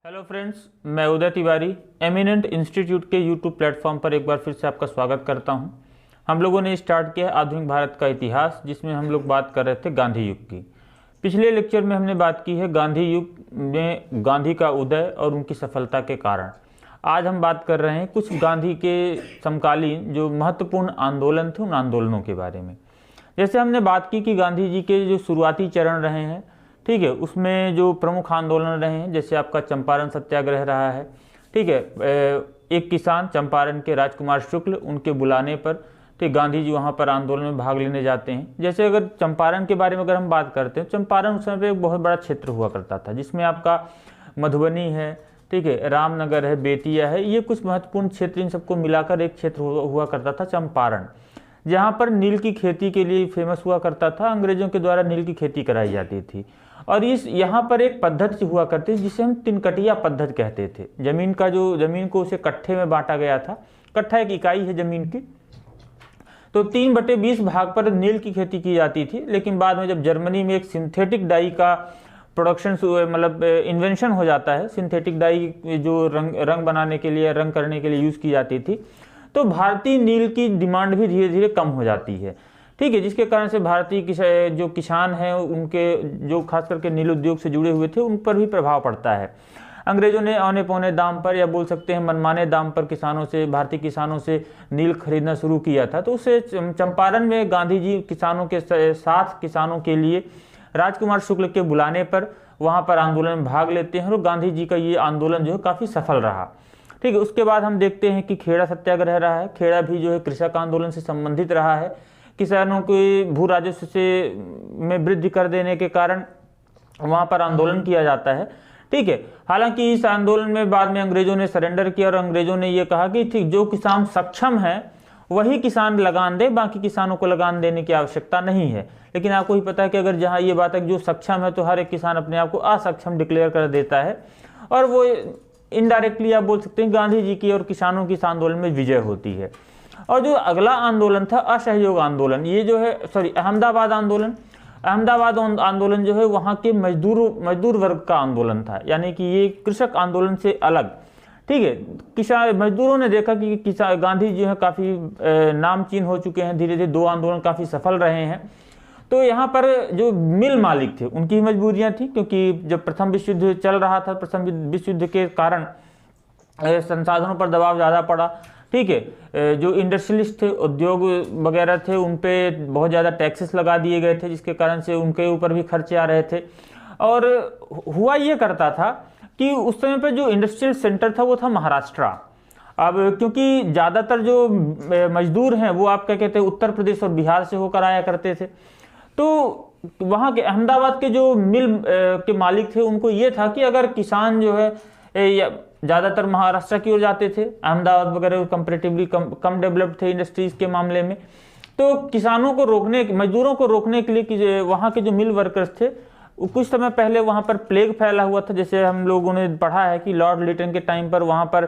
Hello friends, मैं उदय Tiwari eminent institute के YouTube platform पर एक बार फिर से आपका स्वागत करता हूं। हम लोगों ने स्टार्ट किया है आधुनिक भारत का इतिहास, जिसमें हम लोग बात कर रहे थे गांधी युग की। पिछले लेक्चर में हमने बात की है गांधी युग में गांधी का उदय और उनकी सफलता के कारण। आज हम बात कर रहे हैं कुछ गांधी के समकालीन जो महत्वपूर्ण आंदोलन थे उन आंदोलनों के बारे में। जैसे हमने बात की कि गांधी जी के जो शुरुआती चरण रहे हैं, ठीक है, उसमें जो प्रमुख आंदोलन रहे हैं, जैसे आपका चंपारण सत्याग्रह रहा है, ठीक है। एक किसान चंपारण के राजकुमार शुक्ल, उनके बुलाने पर ठीक गांधी जी वहाँ पर आंदोलन में भाग लेने जाते हैं। जैसे अगर चंपारण के बारे में अगर हम बात करते हैं, चंपारण उस समय पे एक बहुत बड़ा क्षेत्र हुआ करता था, जिसमें आपका मधुबनी है, ठीक है, रामनगर है, बेतिया है, ये कुछ महत्वपूर्ण क्षेत्र, इन सबको मिलाकर एक क्षेत्र हुआ करता था चंपारण, जहाँ पर नील की खेती के लिए फेमस हुआ करता था। अंग्रेजों के द्वारा नील की खेती कराई जाती थी। और इस यहाँ पर एक पद्धति हुआ करती थी जिसे हम तिनकटिया पद्धति कहते थे। जमीन को उसे कट्ठे में बांटा गया था। कट्ठा एक इकाई है जमीन की। तो 3/20 भाग पर नील की खेती की जाती थी। लेकिन बाद में जब जर्मनी में एक सिंथेटिक डाई का प्रोडक्शन मतलब इन्वेंशन हो जाता है, सिंथेटिक डाई जो रंग बनाने के लिए, रंग करने के लिए यूज़ की जाती थी, तो भारतीय नील की डिमांड भी धीरे धीरे कम हो जाती है, ठीक है। जिसके कारण से भारतीय जो किसान हैं, उनके जो खास करके नील उद्योग से जुड़े हुए थे, उन पर भी प्रभाव पड़ता है। अंग्रेजों ने औने पौने दाम पर, या बोल सकते हैं मनमाने दाम पर, भारतीय किसानों से नील खरीदना शुरू किया था। तो उससे चंपारण में गांधी जी किसानों के साथ किसानों के लिए राजकुमार शुक्ल के बुलाने पर वहाँ पर आंदोलन में भाग लेते हैं, और गांधी जी का ये आंदोलन जो है काफ़ी सफल रहा, ठीक है। उसके बाद हम देखते हैं कि खेड़ा सत्याग्रह रहा है। खेड़ा भी जो है कृषक आंदोलन से संबंधित रहा है। किसानों के भू राजस्व में वृद्धि कर देने के कारण वहाँ पर आंदोलन किया जाता है, ठीक है। हालांकि इस आंदोलन में बाद में अंग्रेजों ने सरेंडर किया, और अंग्रेजों ने ये कहा कि ठीक जो किसान सक्षम है वही किसान लगान दे, बाकी किसानों को लगान देने की आवश्यकता नहीं है। लेकिन आपको ही पता है कि अगर जहाँ ये बात है जो सक्षम है, तो हर एक किसान अपने आप को असक्षम डिक्लेयर कर देता है, और वो इनडायरेक्टली आप बोल सकते हैं गांधी जी की और किसानों की इस आंदोलन में विजय होती है। और जो अगला आंदोलन था असहयोग आंदोलन, ये जो है अहमदाबाद आंदोलन जो है वहाँ के मजदूर वर्ग का आंदोलन था, यानी कि ये कृषक आंदोलन से अलग, ठीक है। किसान मजदूरों ने देखा कि गांधी जी है काफ़ी नामचीन हो चुके हैं, धीरे धीरे दो आंदोलन काफ़ी सफल रहे हैं। तो यहाँ पर जो मिल मालिक थे उनकी मजबूरियाँ थी, क्योंकि जब प्रथम विश्व युद्ध चल रहा था, प्रथम विश्व युद्ध के कारण संसाधनों पर दबाव ज़्यादा पड़ा, ठीक है। जो इंडस्ट्रियलिस्ट थे, उद्योग वगैरह थे, उन पे बहुत ज़्यादा टैक्सेस लगा दिए गए थे, जिसके कारण से उनके ऊपर भी खर्चे आ रहे थे। और हुआ ये करता था कि उस समय पे जो इंडस्ट्रियल सेंटर था वो था महाराष्ट्र। अब क्योंकि ज़्यादातर जो मजदूर हैं वो आप क्या कहते हैं उत्तर प्रदेश और बिहार से होकर आया करते थे, तो वहाँ के अहमदाबाद के जो मिल के मालिक थे उनको ये था कि अगर किसान जो है ज़्यादातर महाराष्ट्र की ओर जाते थे, अहमदाबाद वगैरह कंपैरेटिवली कम डेवलप्ड थे इंडस्ट्रीज़ के मामले में, तो किसानों को मजदूरों को रोकने के लिए कि वहाँ के जो मिल वर्कर्स थे, कुछ समय पहले वहाँ पर प्लेग फैला हुआ था। जैसे हम लोगों ने पढ़ा है कि लॉर्ड लिटन के टाइम पर वहाँ पर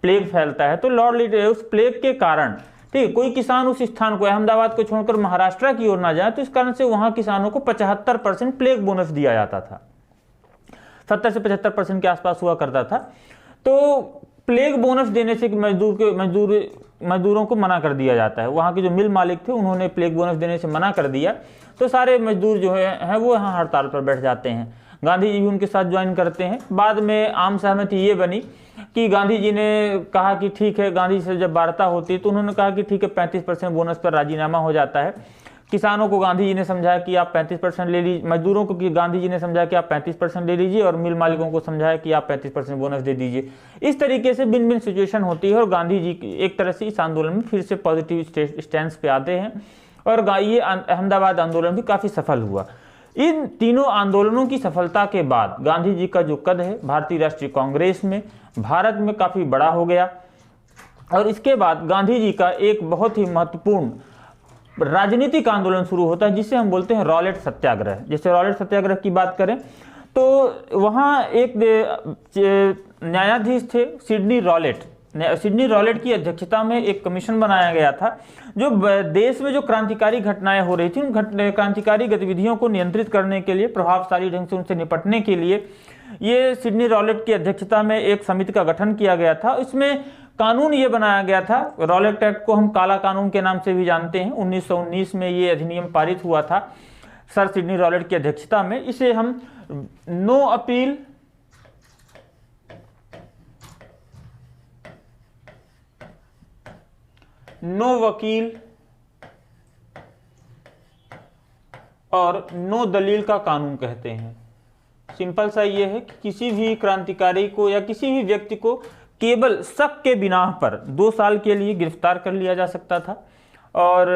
प्लेग फैलता है, तो लॉर्ड लिटन उस प्लेग के कारण, ठीक है, कोई किसान उस स्थान को अहमदाबाद को छोड़कर महाराष्ट्र की ओर ना जाए, तो इस कारण से वहाँ किसानों को 75% प्लेग बोनस दिया जाता था। 70 से 75% के आसपास हुआ करता था। तो प्लेग बोनस देने से मजदूरों को मना कर दिया जाता है। वहाँ के जो मिल मालिक थे उन्होंने प्लेग बोनस देने से मना कर दिया, तो सारे मजदूर जो है वो यहाँ हड़ताल पर बैठ जाते हैं। गांधी जी भी उनके साथ ज्वाइन करते हैं। बाद में आम सहमति ये बनी कि गांधी जी ने कहा कि ठीक है, गांधी से जब वार्ता होती है तो उन्होंने कहा कि ठीक है 35% बोनस पर राजीनामा हो जाता है। किसानों को गांधी जी ने समझाया कि आप 35% ले लीजिए, मजदूरों को गांधी जी ने समझाया कि आप 35% ले लीजिए, और मिल मालिकों को समझाया कि आप 35% बोनस दे दीजिए। इस तरीके से भिन्न भिन्न सिचुएशन होती है, और गांधी जी एक तरह से इस आंदोलन में फिर से पॉजिटिव स्टैंड पे आते हैं, और ये अहमदाबाद आंदोलन भी काफ़ी सफल हुआ। इन तीनों आंदोलनों की सफलता के बाद गांधी जी का जो कद है भारतीय राष्ट्रीय कांग्रेस में, भारत में काफ़ी बड़ा हो गया। और इसके बाद गांधी जी का एक बहुत ही महत्वपूर्ण राजनीतिक आंदोलन शुरू होता है, जिसे हम बोलते हैं रॉलेट सत्याग्रह। जैसे रॉलेट सत्याग्रह की बात करें तो वहाँ एक न्यायाधीश थे सिडनी रॉलेट, सिडनी रॉलेट की अध्यक्षता में एक कमीशन बनाया गया था जो देश में जो क्रांतिकारी घटनाएं हो रही थी उन क्रांतिकारी गतिविधियों को नियंत्रित करने के लिए, प्रभावशाली ढंग से उनसे निपटने के लिए ये सिडनी रॉलेट की अध्यक्षता में एक समिति का गठन किया गया था। इसमें कानून ये बनाया गया था, रॉलेट एक्ट को हम काला कानून के नाम से भी जानते हैं। 1919 में ये अधिनियम पारित हुआ था सर सिडनी रॉलेट की अध्यक्षता में। इसे हम नो अपील, नो वकील और नो दलील का कानून कहते हैं। सिंपल सा ये है कि किसी भी क्रांतिकारी को या किसी भी व्यक्ति को केवल शक के बिना पर 2 साल के लिए गिरफ्तार कर लिया जा सकता था और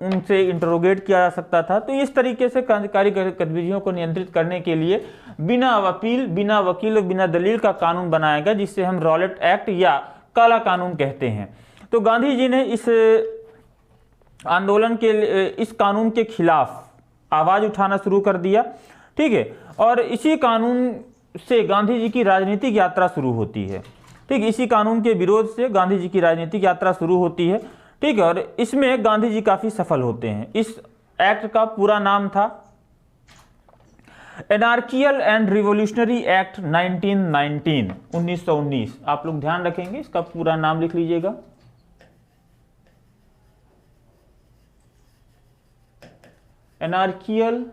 उनसे इंटरोगेट किया जा सकता था। तो इस तरीके से क्रांतिकारी गतिविधियों को नियंत्रित करने के लिए बिना अपील, बिना वकील और बिना दलील का कानून बनाया गया, जिससे हम रॉलेट एक्ट या काला कानून कहते हैं। तो गांधी जी ने इस आंदोलन के, इस कानून के खिलाफ आवाज उठाना शुरू कर दिया, ठीक है। और इसी कानून से गांधी जी की राजनीतिक यात्रा शुरू होती है, ठीक है। इसी कानून के विरोध से गांधी जी की राजनीतिक यात्रा शुरू होती है, ठीक है। और इसमें गांधी जी काफी सफल होते हैं। इस एक्ट का पूरा नाम था एनार्कियल एंड रिवोल्यूशनरी एक्ट 1919, 1919। आप लोग ध्यान रखेंगे, इसका पूरा नाम लिख लीजिएगा। एनार्कियल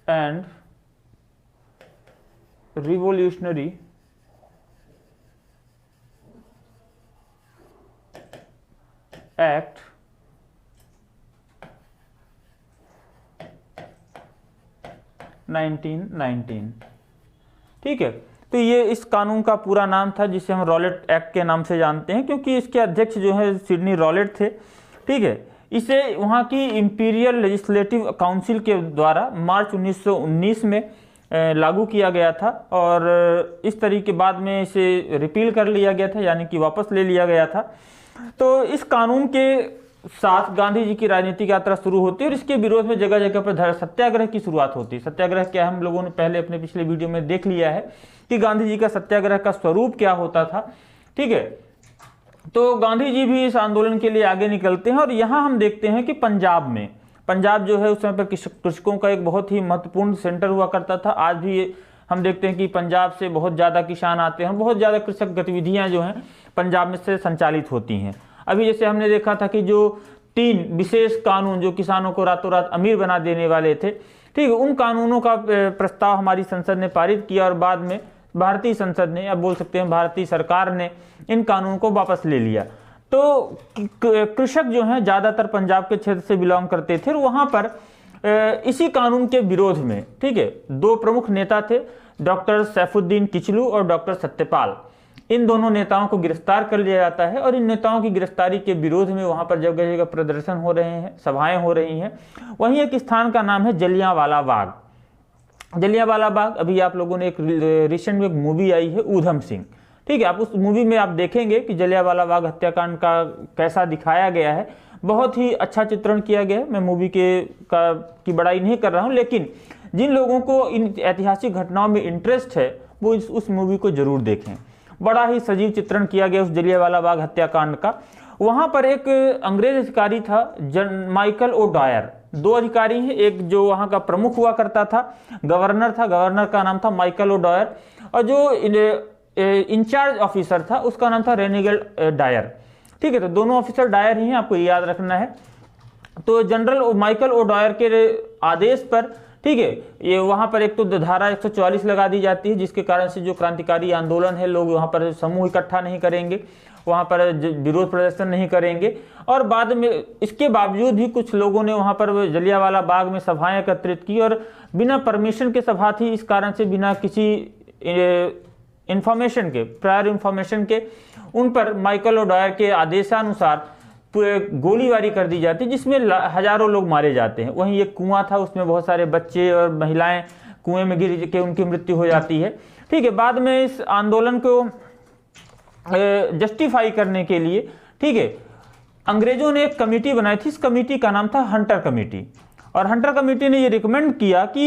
एंड रिवोल्यूशनरी एक्ट 1919, ठीक है। तो ये इस कानून का पूरा नाम था जिसे हम रॉलेट एक्ट के नाम से जानते हैं, क्योंकि इसके अध्यक्ष जो है सिडनी रॉलेट थे, ठीक है। इसे वहाँ की इंपीरियल लेजिस्लेटिव काउंसिल के द्वारा मार्च 1919 में लागू किया गया था और इस तरीके बाद में इसे रिपील कर लिया गया था, यानी कि वापस ले लिया गया था। तो इस कानून के साथ गांधी जी की राजनीतिक यात्रा शुरू होती है और इसके विरोध में जगह जगह पर सत्याग्रह की शुरुआत होती है। सत्याग्रह क्या, हम लोगों ने पहले अपने पिछले वीडियो में देख लिया है कि गांधी जी का सत्याग्रह का स्वरूप क्या होता था, ठीक है। तो गांधी जी भी इस आंदोलन के लिए आगे निकलते हैं और यहाँ हम देखते हैं कि पंजाब जो है उस समय पर कृषकों का एक बहुत ही महत्वपूर्ण सेंटर हुआ करता था। आज भी हम देखते हैं कि पंजाब से बहुत ज़्यादा किसान आते हैं, बहुत ज़्यादा कृषक गतिविधियाँ जो हैं पंजाब में से संचालित होती हैं। अभी जैसे हमने देखा था कि जो 3 विशेष कानून जो किसानों को रातों रात अमीर बना देने वाले थे, ठीक है, उन कानूनों का प्रस्ताव हमारी संसद ने पारित किया और बाद में भारतीय संसद ने, या बोल सकते हैं भारतीय सरकार ने, इन कानूनों को वापस ले लिया। तो कृषक जो हैं ज़्यादातर पंजाब के क्षेत्र से बिलोंग करते थे और वहाँ पर इसी कानून के विरोध में, ठीक है, 2 प्रमुख नेता थे, डॉक्टर सैफुद्दीन किचलू और डॉक्टर सत्यपाल। इन दोनों नेताओं को गिरफ्तार कर लिया जाता है और इन नेताओं की गिरफ्तारी के विरोध में वहाँ पर जगह जगह प्रदर्शन हो रहे हैं, सभाएं हो रही हैं। वहीं एक स्थान का नाम है जलियांवाला बाग। जलियांवाला बाग, अभी आप लोगों ने एक रिसेंट में एक मूवी आई है ऊधम सिंह, ठीक है। आप उस मूवी में आप देखेंगे कि जलियांवाला बाग हत्याकांड का कैसा दिखाया गया है, बहुत ही अच्छा चित्रण किया गया है। मैं मूवी की बड़ाई नहीं कर रहा हूँ, लेकिन जिन लोगों को इन ऐतिहासिक घटनाओं में इंटरेस्ट है वो उस मूवी को जरूर देखें। बड़ा ही सजीव चित्रण किया गया उस जलियांवाला बाग हत्याकांड का। वहाँ पर एक अंग्रेज अधिकारी था, माइकल ओ डॉयर। 2 अधिकारी हैं, एक जो वहाँ का प्रमुख हुआ करता था, गवर्नर था, गवर्नर का नाम था माइकल ओ डॉयर, और जो इंचार्ज ऑफिसर था उसका नाम था रेनिगल डायर, ठीक है। तो दोनों ऑफिसर डायर ही हैं, आपको याद रखना है। तो जनरल माइकल ओ डॉयर के आदेश पर, ठीक है, ये वहाँ पर एक तो धारा 144 लगा दी जाती है, जिसके कारण से जो क्रांतिकारी आंदोलन है, लोग वहाँ पर समूह इकट्ठा नहीं करेंगे, वहाँ पर विरोध प्रदर्शन नहीं करेंगे। और बाद में इसके बावजूद भी कुछ लोगों ने वहाँ पर जलियांवाला बाग में सभाएं एकत्रित की और बिना परमिशन के सभा थी, इस कारण से बिना किसी इंफॉर्मेशन के, प्रायर इंफॉर्मेशन के, उन पर माइकल ओ डॉयर के आदेशानुसार गोलीबारी कर दी जाती, जिसमें हजारों लोग मारे जाते हैं। वहीं एक कुआं था, उसमें बहुत सारे बच्चे और महिलाएं कुएं में गिर के उनकी मृत्यु हो जाती है, ठीक है। बाद में इस आंदोलन को जस्टिफाई करने के लिए, ठीक है, अंग्रेजों ने एक कमेटी बनाई थी। इस कमेटी का नाम था हंटर कमेटी, और हंटर कमेटी ने ये रिकमेंड किया कि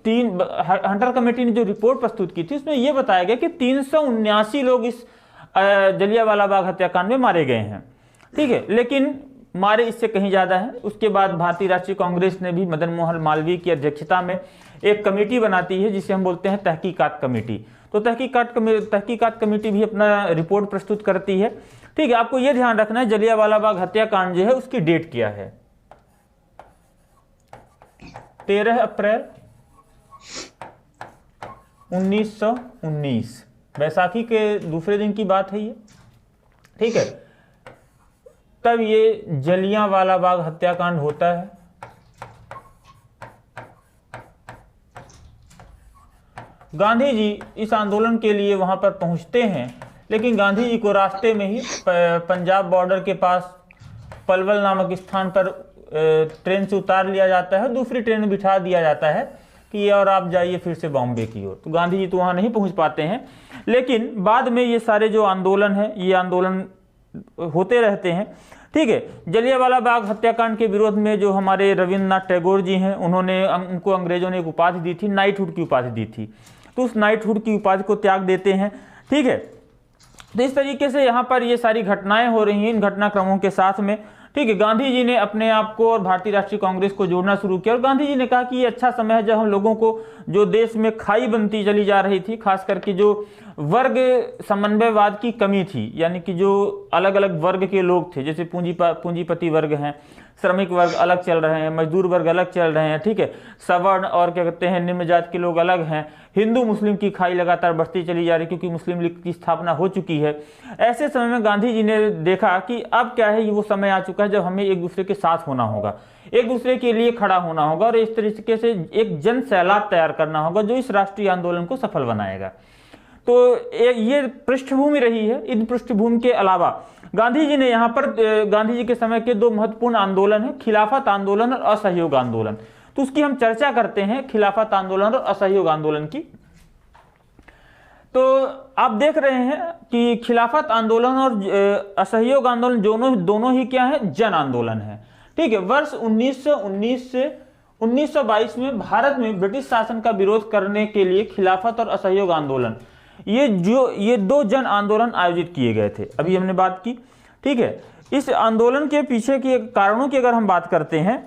हंटर कमेटी ने जो रिपोर्ट प्रस्तुत की थी उसमें यह बताया गया कि 379 लोग इस जलियांवाला बाग हत्याकांड में मारे गए हैं, ठीक है, लेकिन मारे इससे कहीं ज्यादा है। उसके बाद भारतीय राष्ट्रीय कांग्रेस ने भी मदन मोहन मालवीय की अध्यक्षता में एक कमेटी बनाती है जिसे हम बोलते हैं तहकीकात कमेटी। तो तहकीकात कमेटी भी अपना रिपोर्ट प्रस्तुत करती है, ठीक है। आपको यह ध्यान रखना है जलियांवाला बाग हत्याकांड जो है उसकी डेट क्या है, 13 अप्रैल 1919, बैसाखी के दूसरे दिन की बात है ये, ठीक है। तब ये जलियांवाला बाग हत्याकांड होता है। गांधी जी इस आंदोलन के लिए वहां पर पहुंचते हैं, लेकिन गांधी जी को रास्ते में ही पंजाब बॉर्डर के पास पलवल नामक स्थान पर ट्रेन से उतार लिया जाता है, दूसरी ट्रेन में बिठा दिया जाता है कि और आप जाइए फिर से बॉम्बे की ओर। तो गांधी जी तो वहां नहीं पहुंच पाते हैं, लेकिन बाद में ये सारे जो आंदोलन है ये आंदोलन होते रहते हैं, ठीक है। जलियांवाला बाग हत्याकांड के विरोध में जो हमारे रविंद्रनाथ टैगोर जी हैं उनको अंग्रेजों ने एक उपाधि दी थी, नाइटहुड की उपाधि दी थी। तो उस नाइटहुड की उपाधि को त्याग देते हैं, ठीक है। तो इस तरीके से यहाँ पर ये सारी घटनाएं हो रही हैं इन घटनाक्रमों के साथ में, ठीक है। गांधी जी ने अपने आप को और भारतीय राष्ट्रीय कांग्रेस को जोड़ना शुरू किया और गांधी जी ने कहा कि ये अच्छा समय है जब हम लोगों को जो देश में खाई बनती चली जा रही थी, खास करके जो वर्ग समन्वयवाद की कमी थी, यानी कि जो अलग अलग वर्ग के लोग थे, जैसे पूंजीपति वर्ग हैं, श्रमिक वर्ग अलग चल रहे हैं, मजदूर वर्ग अलग चल रहे हैं, ठीक है, सवर्ण और क्या कहते हैं निम्न जाति के लोग अलग हैं, हिंदू मुस्लिम की खाई लगातार बढ़ती चली जा रही क्योंकि मुस्लिम लीग की स्थापना हो चुकी है। ऐसे समय में गांधी जी ने देखा कि अब क्या है, वो समय आ चुका है जब हमें एक दूसरे के साथ होना होगा, एक दूसरे के लिए खड़ा होना होगा और इस तरीके से एक जन सैलाब तैयार करना होगा जो इस राष्ट्रीय आंदोलन को सफल बनाएगा। तो ये पृष्ठभूमि रही है। इन पृष्ठभूमि के अलावा गांधी जी ने यहाँ पर गांधी जी के समय के दो महत्वपूर्ण आंदोलन है, खिलाफत आंदोलन और असहयोग आंदोलन। तो उसकी हम चर्चा करते हैं, खिलाफत आंदोलन और असहयोग आंदोलन की। तो आप देख रहे हैं कि खिलाफत आंदोलन और असहयोग आंदोलन दोनों ही क्या है, जन आंदोलन है, ठीक है। वर्ष 1919 से 1922 में भारत में ब्रिटिश शासन का विरोध करने के लिए खिलाफत और असहयोग आंदोलन ये दो जन आंदोलन आयोजित किए गए थे, अभी हमने बात की, ठीक है। इस आंदोलन के पीछे के कारणों की अगर हम बात करते हैं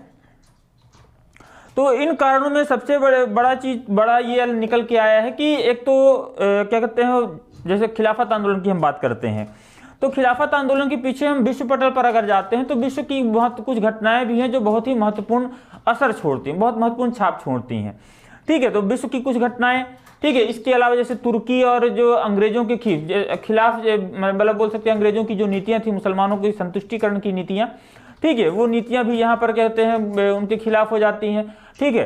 तो इन कारणों में सबसे बड़ा ये निकल के आया है कि एक तो क्या कहते हैं, जैसे खिलाफत आंदोलन की हम बात करते हैं तो खिलाफत आंदोलन के पीछे हम विश्व पटल पर अगर जाते हैं तो विश्व की बहुत कुछ घटनाएं भी हैं जो बहुत ही महत्वपूर्ण असर छोड़ती हैं, बहुत महत्वपूर्ण छाप छोड़ती हैं, ठीक है। तो विश्व की कुछ घटनाएं, ठीक है। इसके अलावा जैसे तुर्की और जो अंग्रेजों के खिलाफ मतलब बोल सकते हैं अंग्रेजों की जो नीतियां थी, मुसलमानों की संतुष्टिकरण की नीतियां, ठीक है, वो नीतियां भी यहाँ पर कहते हैं उनके खिलाफ हो जाती हैं, ठीक है।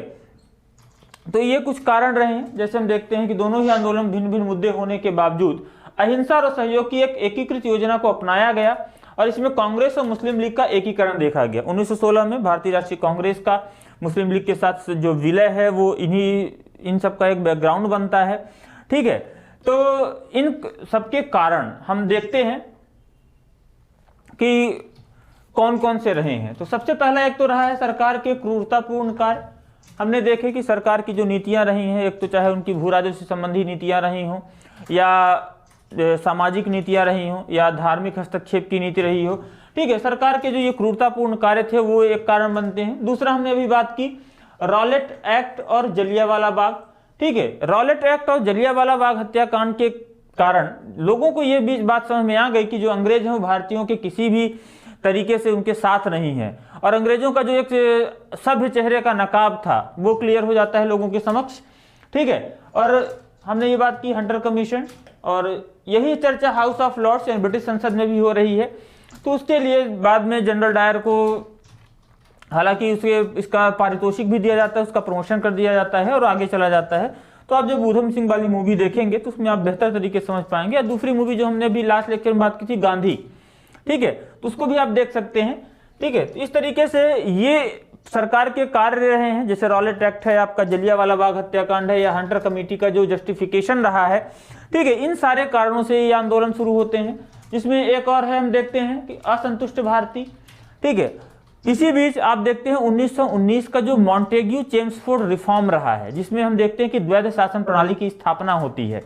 तो ये कुछ कारण रहे हैं। जैसे हम देखते हैं कि दोनों ही आंदोलन भिन्न भिन्न मुद्दे होने के बावजूद अहिंसा और सहयोग की एक एकीकृत योजना को अपनाया गया और इसमें कांग्रेस और मुस्लिम लीग का एकीकरण देखा गया। 1916 में भारतीय राष्ट्रीय कांग्रेस का मुस्लिम लीग के साथ जो विलय है वो इन सब का एक बैकग्राउंड बनता है, ठीक है। तो इन सबके कारण हम देखते हैं कि कौन कौन से रहे हैं। तो सबसे पहला एक तो रहा है सरकार के क्रूरतापूर्ण कार्य। हमने देखे कि सरकार की जो नीतियां रही हैं, एक तो चाहे उनकी भू राजस्व से संबंधी नीतियां रही हों या सामाजिक नीतियां रही हों या धार्मिक हस्तक्षेप की नीति रही हो, ठीक है, सरकार के जो ये क्रूरतापूर्ण कार्य थे वो एक कारण बनते हैं। दूसरा हमने अभी बात की रॉलेट एक्ट और जलियांवाला बाग, ठीक है। रॉलेट एक्ट और जलियांवाला बाग हत्याकांड के कारण लोगों को ये भी बात समझ में आ गई कि जो अंग्रेज हैं वो भारतीयों के किसी भी तरीके से उनके साथ नहीं है और अंग्रेजों का जो एक सभ्य चेहरे का नकाब था वो क्लियर हो जाता है लोगों के समक्ष, ठीक है। और हमने ये बात की हंटर कमीशन और यही चर्चा हाउस ऑफ लॉर्ड्स यानी ब्रिटिश संसद में भी हो रही है। तो उसके लिए बाद में जनरल डायर को हालांकि इसका पारितोषिक भी दिया जाता है, उसका प्रमोशन कर दिया जाता है और आगे चला जाता है। तो आप जब ऊधम सिंह वाली मूवी देखेंगे तो उसमें आप बेहतर तरीके से समझ पाएंगे। दूसरी मूवी जो हमने अभी लास्ट लेक्चर में बात की थी गांधी, ठीक है, तो उसको भी आप देख सकते हैं, ठीक है। तो इस तरीके से ये सरकार के कार्य रहे हैं, जैसे रॉलेट एक्ट है, आपका जलियांवाला बाग हत्याकांड है या हंटर कमेटी का जो जस्टिफिकेशन रहा है, ठीक है। इन सारे कारणों से ये आंदोलन शुरू होते हैं। जिसमें एक और है, हम देखते हैं कि असंतुष्ट भारतीय, ठीक है। इसी बीच आप देखते हैं 1919 का जो मॉन्टेग्यू चेम्सफोर्ड रिफॉर्म रहा है, जिसमें हम देखते हैं कि द्वैध शासन प्रणाली की स्थापना होती है।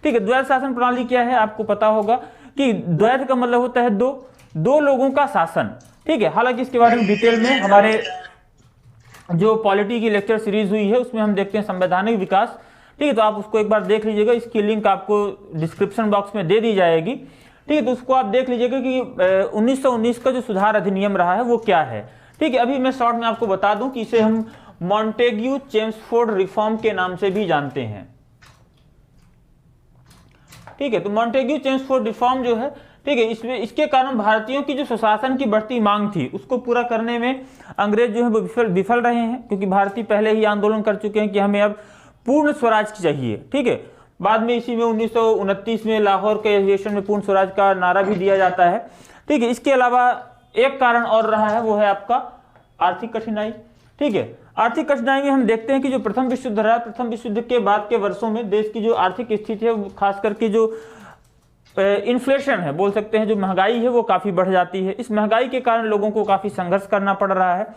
ठीक है, द्वैध शासन प्रणाली क्या है आपको पता होगा कि द्वैध का मतलब होता है दो लोगों का शासन। ठीक है, हालांकि इसके बारे में डिटेल में हमारे जो पॉलिटी की लेक्चर सीरीज हुई है उसमें हम देखते हैं संवैधानिक विकास। ठीक है, तो आप उसको एक बार देख लीजिएगा, इसकी लिंक आपको डिस्क्रिप्शन बॉक्स में दे दी जाएगी। ठीक है, तो उसको आप देख लीजिएगा कि 1919 का जो सुधार अधिनियम रहा है वो क्या है। ठीक है, अभी मैं शॉर्ट में आपको बता दूं कि इसे हम मॉन्टेग्यू चेम्सफोर्ड रिफॉर्म के नाम से भी जानते हैं। ठीक है, तो मॉन्टेग्यू चेम्सफोर्ड रिफॉर्म जो है, ठीक है, इसमें इसके कारण भारतीयों की जो सुशासन की बढ़ती मांग थी उसको पूरा करने में अंग्रेज जो है वो विफल रहे हैं, क्योंकि भारतीय पहले ही आंदोलन कर चुके हैं कि हमें अब पूर्ण स्वराज चाहिए। ठीक है, बाद में इसी में 1929 में लाहौर के अधिवेशन में पूर्ण स्वराज का नारा भी दिया जाता है। ठीक है, इसके अलावा एक कारण और रहा है, वो है आपका आर्थिक कठिनाई। ठीक है, आर्थिक कठिनाई में हम देखते हैं कि जो प्रथम विश्व युद्ध रहा, प्रथम विश्व युद्ध के बाद के वर्षों में देश की जो आर्थिक स्थिति है, खास करके जो इन्फ्लेशन है बोल सकते हैं, जो महंगाई है वो काफी बढ़ जाती है। इस महंगाई के कारण लोगों को काफी संघर्ष करना पड़ रहा है।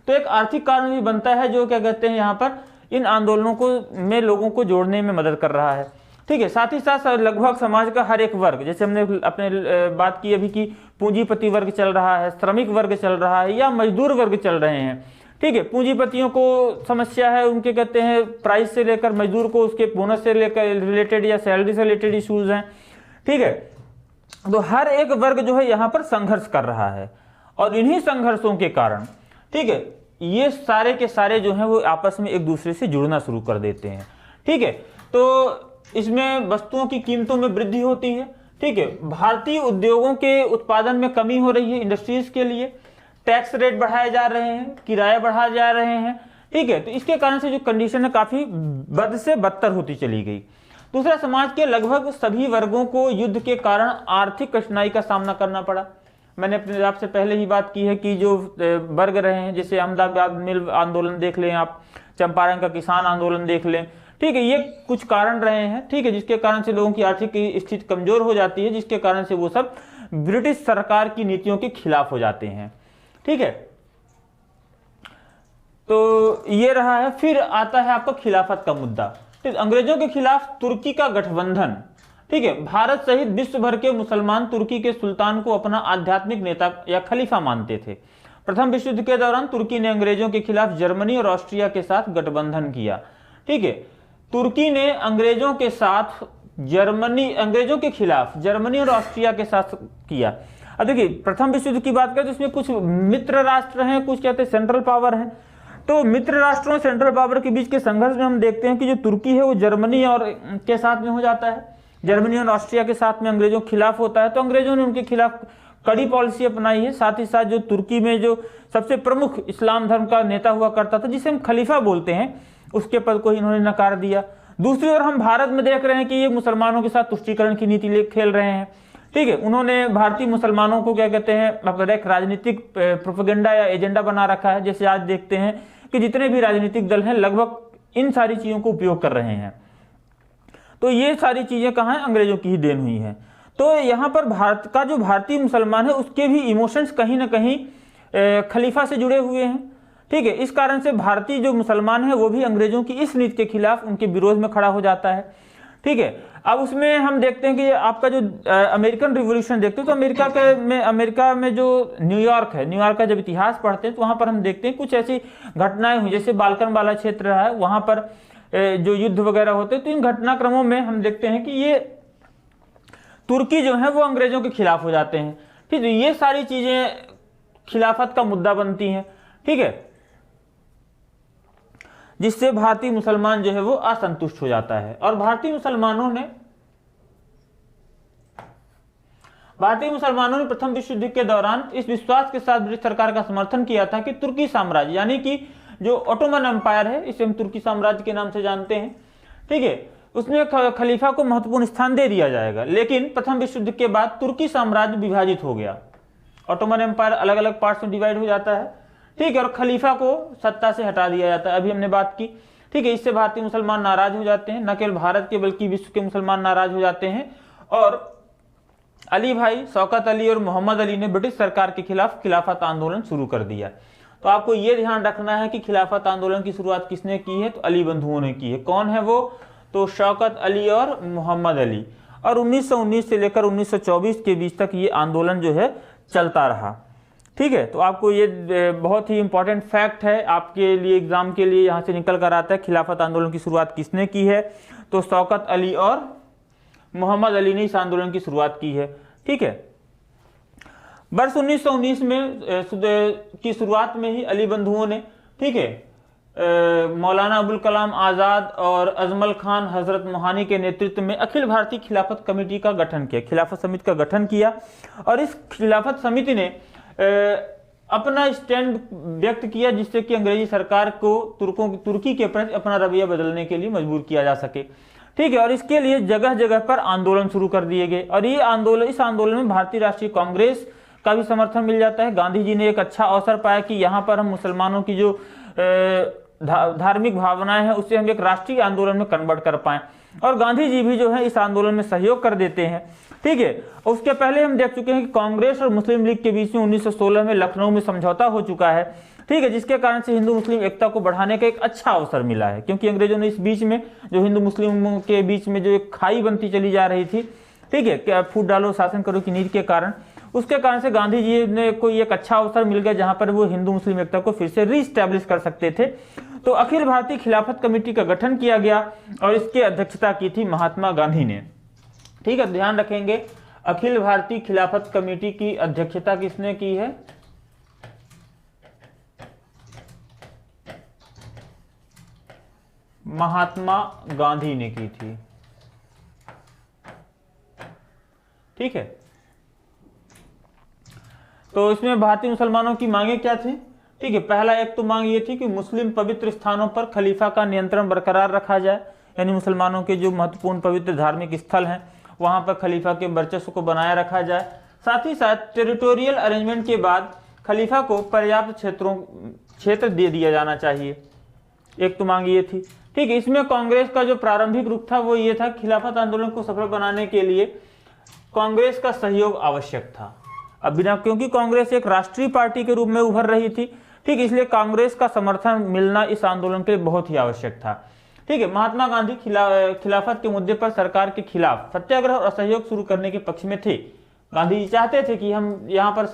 तो एक आर्थिक कारण भी बनता है जो क्या कहते हैं यहाँ पर इन आंदोलनों को में लोगों को जोड़ने में मदद कर रहा है। ठीक है, साथ ही साथ लगभग समाज का हर एक वर्ग, जैसे हमने अपने बात की अभी कि पूंजीपति वर्ग चल रहा है, श्रमिक वर्ग चल रहा है या मजदूर वर्ग चल रहे हैं। ठीक है, पूंजीपतियों को समस्या है, उनके कहते हैं प्राइस से लेकर मजदूर को उसके बोनस से लेकर रिलेटेड या सैलरी से रिलेटेड इश्यूज हैं। ठीक है, तो हर एक वर्ग जो है यहाँ पर संघर्ष कर रहा है और इन्हीं संघर्षों के कारण, ठीक है, ये सारे के सारे जो हैं वो आपस में एक दूसरे से जुड़ना शुरू कर देते हैं। ठीक है, तो इसमें वस्तुओं की कीमतों में वृद्धि होती है। ठीक है, भारतीय उद्योगों के उत्पादन में कमी हो रही है, इंडस्ट्रीज के लिए टैक्स रेट बढ़ाए जा रहे हैं, किराए बढ़ाए जा रहे हैं। ठीक है, तो इसके कारण से जो कंडीशन है काफी बद से बदतर होती चली गई। दूसरा, समाज के लगभग सभी वर्गों को युद्ध के कारण आर्थिक कठिनाई का सामना करना पड़ा। मैंने अपने आपसे पहले ही बात की है कि जो वर्ग रहे हैं, जैसे अहमदाबाद मिल आंदोलन देख लें आप, चंपारण का किसान आंदोलन देख लें। ठीक है, ये कुछ कारण रहे हैं। ठीक है, जिसके कारण से लोगों की आर्थिक स्थिति कमजोर हो जाती है, जिसके कारण से वो सब ब्रिटिश सरकार की नीतियों के खिलाफ हो जाते हैं। ठीक है, तो ये रहा है। फिर आता है आपका खिलाफत का मुद्दा। ठीक, अंग्रेजों के खिलाफ तुर्की का गठबंधन। ठीक है, भारत सहित विश्व भर के मुसलमान तुर्की के सुल्तान को अपना आध्यात्मिक नेता या खलीफा मानते थे। प्रथम विश्व युद्ध के दौरान तुर्की ने अंग्रेजों के खिलाफ जर्मनी और ऑस्ट्रिया के साथ गठबंधन किया। ठीक है, तुर्की ने अंग्रेजों के खिलाफ जर्मनी और ऑस्ट्रिया के साथ किया। अब देखिए, प्रथम विश्व युद्ध की बात करें तो इसमें कुछ मित्र राष्ट्र हैं, कुछ कहते हैं सेंट्रल पावर हैं। तो मित्र राष्ट्रों और सेंट्रल पावर के बीच के संघर्ष में हम देखते हैं कि जो तुर्की है वो जर्मनी और के साथ में हो जाता है, जर्मनी और ऑस्ट्रिया के साथ में अंग्रेजों के खिलाफ होता है। तो अंग्रेजों ने उनके खिलाफ कड़ी पॉलिसी अपनाई है। साथ ही साथ जो तुर्की में जो सबसे प्रमुख इस्लाम धर्म का नेता हुआ करता था, जिसे हम खलीफा बोलते हैं, उसके पद को इन्होंने नकार दिया। दूसरी ओर हम भारत में देख रहे हैं कि ये मुसलमानों के साथ तुष्टीकरण की नीति खेल रहे हैं। ठीक है, उन्होंने भारतीय मुसलमानों को क्या कहते हैं एक राजनीतिक प्रोपेगेंडा या एजेंडा बना रखा है। जैसे आज देखते हैं कि जितने भी राजनीतिक दल हैं लगभग इन सारी चीजों को उपयोग कर रहे हैं। तो ये सारी चीजें कहाँ हैं, अंग्रेजों की ही देन हुई है। तो यहाँ पर भारत का जो भारतीय मुसलमान है उसके भी इमोशंस कहीं ना कहीं खलीफा से जुड़े हुए हैं। ठीक है, इस कारण से भारतीय जो मुसलमान है वो भी अंग्रेजों की इस नीति के खिलाफ उनके विरोध में खड़ा हो जाता है। ठीक है, अब उसमें हम देखते हैं कि आपका जो अमेरिकन रिवॉल्यूशन देखते हैं, तो अमेरिका में जो न्यूयॉर्क है, न्यूयॉर्क का जब इतिहास पढ़ते हैं तो वहां पर हम देखते हैं कुछ ऐसी घटनाएं हुई, जैसे बाल्कन वाला क्षेत्र है, वहां पर जो युद्ध वगैरह होते हैं। तो इन घटनाक्रमों में हम देखते हैं कि ये तुर्की जो है वो अंग्रेजों के खिलाफ हो जाते हैं। ठीक है, ये सारी चीजें खिलाफत का मुद्दा बनती हैं। ठीक है, जिससे भारतीय मुसलमान जो है वो असंतुष्ट हो जाता है। और भारतीय मुसलमानों ने प्रथम विश्व युद्ध के दौरान इस विश्वास के साथ ब्रिटिश सरकार का समर्थन किया था कि तुर्की साम्राज्य, यानी कि जो ऑटोमन एम्पायर है, इसे हम तुर्की साम्राज्य के नाम से जानते हैं। ठीक है, उसमें खलीफा को महत्वपूर्ण स्थान दे दिया जाएगा। लेकिन प्रथम विश्व युद्ध के बाद तुर्की साम्राज्य विभाजित हो गया, ऑटोमन एम्पायर अलग अलग पार्ट्स में डिवाइड हो जाता है। ठीक है, और खलीफा को सत्ता से हटा दिया जाता है, अभी हमने बात की। ठीक है, इससे भारतीय मुसलमान नाराज हो जाते हैं, न केवल भारत के बल्कि विश्व के मुसलमान नाराज हो जाते हैं। और अली भाई, शौकत अली और मोहम्मद अली ने ब्रिटिश सरकार के खिलाफ खिलाफत आंदोलन शुरू कर दिया। तो आपको ये ध्यान रखना है कि खिलाफत आंदोलन की शुरुआत किसने की है, तो अली बंधुओं ने की है। कौन है वो, तो शौकत अली और मोहम्मद अली। और 1919 से लेकर 1924 के बीच तक ये आंदोलन जो है चलता रहा। ठीक है, तो आपको ये बहुत ही इंपॉर्टेंट फैक्ट है आपके लिए, एग्जाम के लिए यहाँ से निकल कर आता है। खिलाफत आंदोलन की शुरुआत किसने की है, तो शौकत अली और मोहम्मद अली ने इस आंदोलन की शुरुआत की है। ठीक है, वर्ष 1919 में की शुरुआत में ही अली बंधुओं ने, ठीक है, मौलाना अबुल कलाम आज़ाद और अजमल खान हजरत मोहानी के नेतृत्व में अखिल भारतीय खिलाफत कमेटी का गठन किया, खिलाफत समिति का गठन किया। और इस खिलाफत समिति ने अपना स्टैंड व्यक्त किया, जिससे कि अंग्रेजी सरकार को तुर्की के प्रति अपना रवैया बदलने के लिए मजबूर किया जा सके। ठीक है, और इसके लिए जगह जगह पर आंदोलन शुरू कर दिए गए। और ये आंदोलन, इस आंदोलन में भारतीय राष्ट्रीय कांग्रेस का भी समर्थन मिल जाता है। गांधी जी ने एक अच्छा अवसर पाया कि यहाँ पर हम मुसलमानों की जो धार्मिक भावनाएं हैं उसे हम एक राष्ट्रीय आंदोलन में कन्वर्ट कर पाएं, और गांधी जी भी जो है इस आंदोलन में सहयोग कर देते हैं। ठीक है, उसके पहले हम देख चुके हैं कि कांग्रेस और मुस्लिम लीग के बीच में 1916 में लखनऊ में समझौता हो चुका है। ठीक है, जिसके कारण से हिंदू मुस्लिम एकता को बढ़ाने का एक अच्छा अवसर मिला है, क्योंकि अंग्रेजों ने इस बीच में जो हिंदू मुस्लिमों के बीच में जो एक खाई बनती चली जा रही थी, ठीक है, क्या फूट डालो शासन करो की नीति के कारण, उसके कारण से गांधी जी ने कोई एक अच्छा अवसर मिल गया जहां पर वो हिंदू मुस्लिम एकता को फिर से रीस्टैब्लिश कर सकते थे। तो अखिल भारतीय खिलाफत कमेटी का गठन किया गया और इसकी अध्यक्षता की थी महात्मा गांधी ने। ठीक है, ध्यान रखेंगे, अखिल भारतीय खिलाफत कमेटी की अध्यक्षता किसने की है, महात्मा गांधी ने की थी। ठीक है, तो इसमें भारतीय मुसलमानों की मांगे क्या थी। ठीक है, पहला एक तो मांग ये थी कि मुस्लिम पवित्र स्थानों पर खलीफा का नियंत्रण बरकरार रखा जाए, यानी मुसलमानों के जो महत्वपूर्ण पवित्र धार्मिक स्थल हैं वहां पर खलीफा के वर्चस्व को बनाए रखा जाए। साथ ही साथ टेरिटोरियल अरेंजमेंट के बाद खलीफा को पर्याप्त क्षेत्र दे दिया जाना चाहिए, एक तो मांग ये थी। ठीक है, इसमें कांग्रेस का जो प्रारंभिक रुख था वो ये था, खिलाफत आंदोलन को सफल बनाने के लिए कांग्रेस का सहयोग आवश्यक था। अब बिना, क्योंकि कांग्रेस एक राष्ट्रीय पार्टी के रूप में उभर रही थी, ठीक, इसलिए कांग्रेस का समर्थन मिलना इस आंदोलन के लिए बहुत ही आवश्यक था। ठीक है, महात्मा गांधी खिलाफत के मुद्दे पर सरकार के खिलाफ सत्याग्रह और असहयोग शुरू करने के पक्ष में थे। गांधी जी चाहते थे कि हम यहाँ पर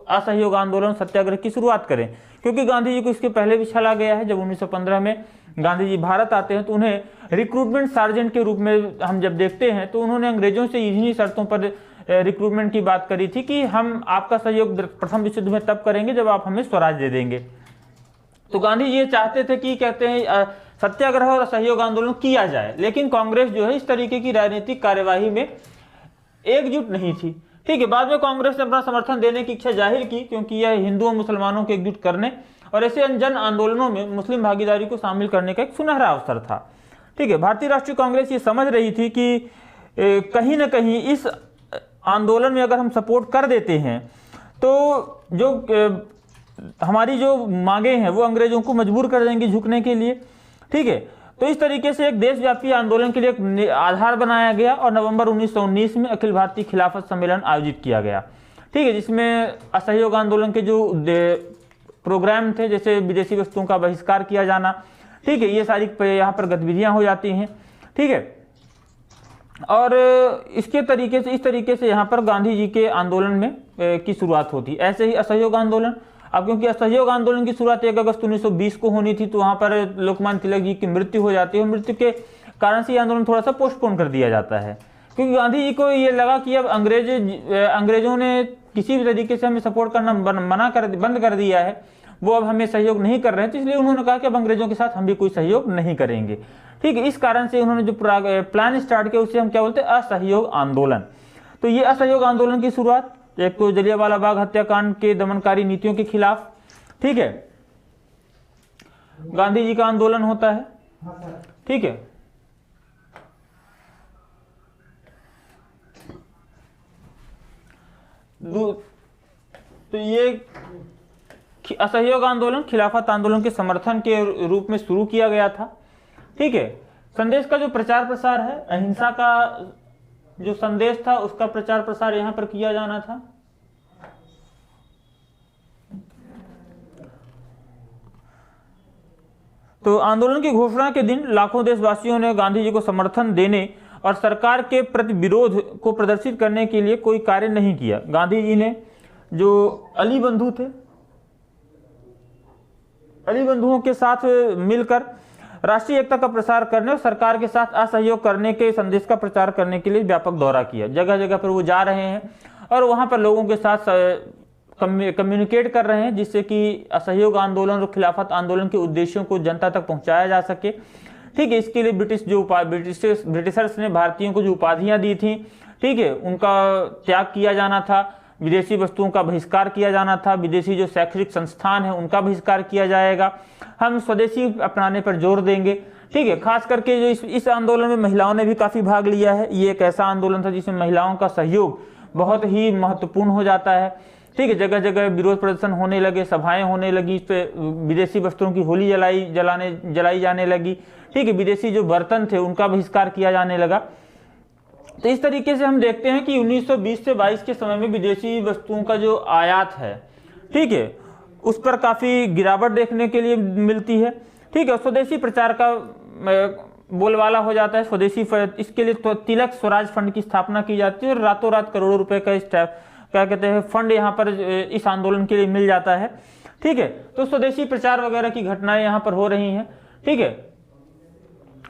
असहयोग आंदोलन सत्याग्रह की शुरुआत करें, क्योंकि गांधी जी को इसके पहले भी छला गया है। जब 1915 में गांधी जी भारत आते हैं तो उन्हें रिक्रूटमेंट सार्जेंट के रूप में हम जब देखते हैं तो उन्होंने अंग्रेजों से इन्हीं शर्तों पर रिक्रूटमेंट की बात करी थी कि हम आपका सहयोग प्रथम विश्व युद्ध में तब करेंगे जब आप हमें स्वराज दे देंगे। तो गांधी जी ये चाहते थे कि कहते हैं सत्याग्रह और असहयोग आंदोलन किया जाए, लेकिन कांग्रेस जो है इस तरीके की राजनीतिक कार्यवाही में एकजुट नहीं थी। ठीक है, बाद में कांग्रेस ने अपना समर्थन देने की इच्छा जाहिर की, क्योंकि यह हिंदुओं मुसलमानों को एकजुट करने और ऐसे जन आंदोलनों में मुस्लिम भागीदारी को शामिल करने का एक सुनहरा अवसर था। ठीक है, भारतीय राष्ट्रीय कांग्रेस ये समझ रही थी कि कहीं ना कहीं इस आंदोलन में अगर हम सपोर्ट कर देते हैं तो जो हमारी जो मांगे हैं वो अंग्रेजों को मजबूर कर देंगी झुकने के लिए। ठीक है, तो इस तरीके से एक देशव्यापी आंदोलन के लिए एक आधार बनाया गया और नवंबर 1919 में अखिल भारतीय खिलाफत सम्मेलन आयोजित किया गया। ठीक है, जिसमें असहयोग आंदोलन के जो प्रोग्राम थे, जैसे विदेशी वस्तुओं का बहिष्कार किया जाना, ठीक है, ये सारी यहाँ पर गतिविधियां हो जाती हैं। ठीक है, और इस तरीके से यहाँ पर गांधी जी के आंदोलन में की शुरुआत होती। ऐसे ही असहयोग आंदोलन, अब क्योंकि असहयोग आंदोलन की शुरुआत 1 अगस्त 1920 को होनी थी, तो वहाँ पर लोकमान्य तिलक जी की मृत्यु हो जाती है। मृत्यु के कारण से ये आंदोलन थोड़ा सा पोस्टपोन कर दिया जाता है, क्योंकि गांधी जी को ये लगा कि अब अंग्रेजों ने किसी भी तरीके से हमें सपोर्ट करना बंद कर दिया है, वो अब हमें सहयोग नहीं कर रहे हैं, तो इसलिए उन्होंने कहा कि अब अंग्रेजों के साथ हम भी कोई सहयोग नहीं करेंगे। ठीक है, इस कारण से उन्होंने जो प्लान स्टार्ट किया उसे हम क्या बोलते हैं, असहयोग आंदोलन। तो ये असहयोग आंदोलन की शुरुआत एक तो जलियांवाला बाग हत्याकांड के दमनकारी नीतियों के खिलाफ, ठीक है, गांधी जी का आंदोलन होता है। ठीक है, तो ये असहयोग आंदोलन खिलाफत आंदोलन के समर्थन के रूप में शुरू किया गया था। ठीक है, संदेश का जो प्रचार प्रसार है, अहिंसा का जो संदेश था उसका प्रचार प्रसार यहां पर किया जाना था। तो आंदोलन की घोषणा के दिन लाखों देशवासियों ने गांधी जी को समर्थन देने और सरकार के प्रति विरोध को प्रदर्शित करने के लिए कोई कार्य नहीं किया। गांधी जी ने जो अली बंधु थे, अली बंधुओं के साथ मिलकर राष्ट्रीय एकता का प्रसार करने और सरकार के साथ असहयोग करने के संदेश का प्रचार करने के लिए व्यापक दौरा किया। जगह जगह पर वो जा रहे हैं और वहां पर लोगों के साथ कम्युनिकेट कर रहे हैं, जिससे कि असहयोग आंदोलन और खिलाफत आंदोलन के उद्देश्यों को जनता तक पहुंचाया जा सके। ठीक है, इसके लिए ब्रिटिशर्स ने भारतीयों को जो उपाधियां दी थी, ठीक है, उनका त्याग किया जाना था, विदेशी वस्तुओं का बहिष्कार किया जाना था, विदेशी जो शैक्षणिक संस्थान है उनका बहिष्कार किया जाएगा, हम स्वदेशी अपनाने पर जोर देंगे। ठीक है, खास करके जो इस आंदोलन में महिलाओं ने भी काफी भाग लिया है। ये एक ऐसा आंदोलन था जिसमें महिलाओं का सहयोग बहुत ही महत्वपूर्ण हो जाता है। ठीक है, जगह जगह विरोध प्रदर्शन होने लगे, सभाएं होने लगी, इस पे विदेशी वस्त्रों की होली जलाई जाने लगी। ठीक है, विदेशी जो बर्तन थे उनका बहिष्कार किया जाने लगा। तो इस तरीके से हम देखते हैं कि 1920 से 22 के समय में विदेशी वस्तुओं का जो आयात है, ठीक है, उस पर काफी गिरावट देखने के लिए मिलती है। ठीक है, स्वदेशी प्रचार का बोलबाला हो जाता है। स्वदेशी इसके लिए तो तिलक स्वराज फंड की स्थापना की जाती है और रातों रात करोड़ों रुपए का क्या कहते हैं फंड यहाँ पर इस आंदोलन के लिए मिल जाता है। ठीक है, तो स्वदेशी प्रचार वगैरह की घटनाएं यहाँ पर हो रही हैं। ठीक है,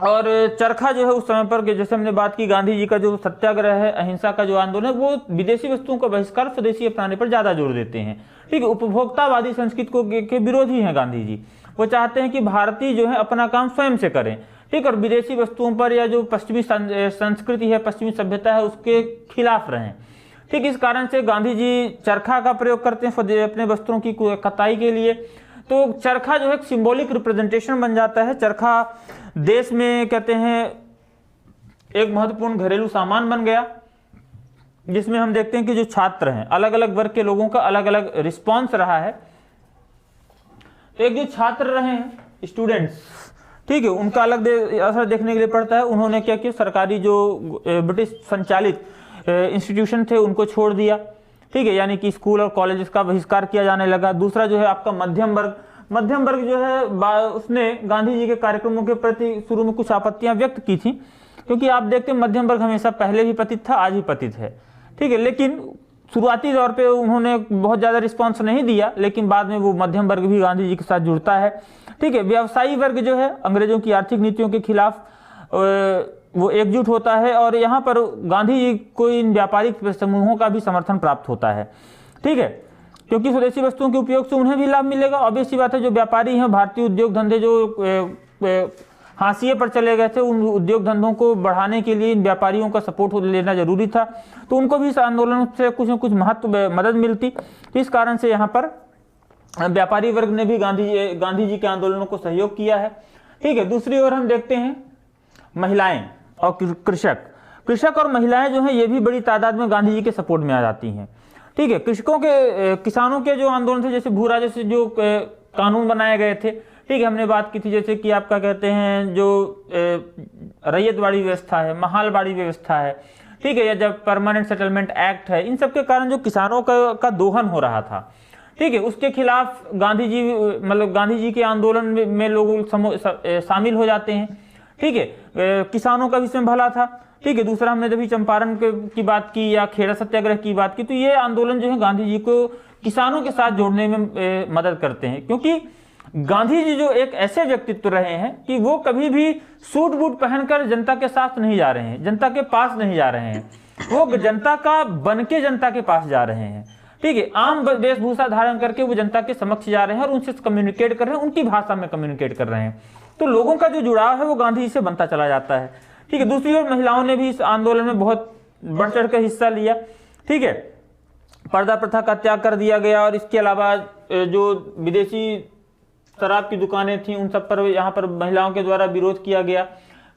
और चरखा जो है उस समय पर, जैसे हमने बात की, गांधी जी का जो सत्याग्रह है, अहिंसा का जो आंदोलन है, वो विदेशी वस्तुओं का बहिष्कार, स्वदेशी अपनाने पर ज्यादा जोर देते हैं। ठीक है, उपभोक्तावादी संस्कृति के विरोधी हैं गांधी जी। वो चाहते हैं कि भारतीय जो है अपना काम स्वयं से करें। ठीक, और विदेशी वस्तुओं पर या जो पश्चिमी संस्कृति है, पश्चिमी सभ्यता है, उसके खिलाफ रहें। ठीक, इस कारण से गांधी जी चरखा का प्रयोग करते हैं अपने वस्त्रों की कताई के लिए। तो चरखा जो है सिंबॉलिक रिप्रेजेंटेशन बन जाता है। चरखा देश में कहते हैं एक महत्वपूर्ण घरेलू सामान बन गया, जिसमें हम देखते हैं कि जो छात्र हैं, अलग अलग वर्ग के लोगों का अलग अलग रिस्पॉन्स रहा है। तो एक जो छात्र रहे हैं, स्टूडेंट्स, ठीक है, उनका अलग असर देखने के लिए पड़ता है। उन्होंने क्या किया, सरकारी जो ब्रिटिश संचालित इंस्टीट्यूशन थे उनको छोड़ दिया। ठीक है, यानी कि स्कूल और कॉलेज का बहिष्कार किया जाने लगा। दूसरा जो है आपका मध्यम वर्ग जो है उसने गांधी जी के कार्यक्रमों के प्रति शुरू में कुछ आपत्तियां व्यक्त की थी, क्योंकि आप देखते हैं मध्यम वर्ग हमेशा पहले भी पतित था, आज भी पतित है। ठीक है, लेकिन शुरुआती दौर पे उन्होंने बहुत ज्यादा रिस्पॉन्स नहीं दिया, लेकिन बाद में वो मध्यम वर्ग भी गांधी जी के साथ जुड़ता है। ठीक है, व्यवसायी वर्ग जो है अंग्रेजों की आर्थिक नीतियों के खिलाफ वो एकजुट होता है, और यहाँ पर गांधी जी को इन व्यापारिक समूहों का भी समर्थन प्राप्त होता है। ठीक है, क्योंकि स्वदेशी वस्तुओं के उपयोग से उन्हें भी लाभ मिलेगा। ऑब्वियस सी बात है, जो व्यापारी हैं, भारतीय उद्योग धंधे जो हाशिए पर चले गए थे, उन उद्योग धंधों को बढ़ाने के लिए इन व्यापारियों का सपोर्ट लेना जरूरी था। तो उनको भी इस आंदोलन से कुछ न कुछ मदद मिलती। तो इस कारण से यहाँ पर व्यापारी वर्ग ने भी गांधी जी के आंदोलनों को सहयोग किया है। ठीक है, दूसरी ओर हम देखते हैं महिलाएं और कृषक और महिलाएं जो हैं, ये भी बड़ी तादाद में गांधी जी के सपोर्ट में आ जाती हैं। ठीक है, किसानों के जो आंदोलन थे, जैसे भू राजस्व जो कानून बनाए गए थे, ठीक है, हमने बात की थी, जैसे कि आपका कहते हैं जो रैयतवाड़ी व्यवस्था है, महालवाड़ी व्यवस्था है, ठीक है, या जब परमानेंट सेटलमेंट एक्ट है, इन सब के कारण जो किसानों का दोहन हो रहा था, ठीक है, उसके खिलाफ गांधी जी के आंदोलन में लोग शामिल हो जाते हैं। ठीक है, किसानों का भी इसमें भला था। ठीक है, दूसरा हमने जब चंपारण की बात की या खेड़ा सत्याग्रह की बात की, तो ये आंदोलन जो है गांधी जी को किसानों के साथ जोड़ने में मदद करते हैं, क्योंकि गांधी जी जो एक ऐसे व्यक्तित्व रहे हैं कि वो कभी भी सूट बूट पहनकर जनता के साथ नहीं जा रहे हैं, जनता के पास नहीं जा रहे हैं, वो जनता का बनके जनता के पास जा रहे हैं। ठीक है, आम वेशभूषा धारण करके वो जनता के समक्ष जा रहे हैं और उनसे कम्युनिकेट कर रहे हैं, उनकी भाषा में कम्युनिकेट कर रहे हैं। तो लोगों का जो जुड़ाव है वो गांधी जी से बनता चला जाता है। ठीक है, दूसरी ओर महिलाओं ने भी इस आंदोलन में बहुत बढ़ चढ़ कर हिस्सा लिया। ठीक है, पर्दा प्रथा का त्याग कर दिया गया, और इसके अलावा जो विदेशी शराब की दुकानें थी उन सब पर यहाँ पर महिलाओं के द्वारा विरोध किया गया।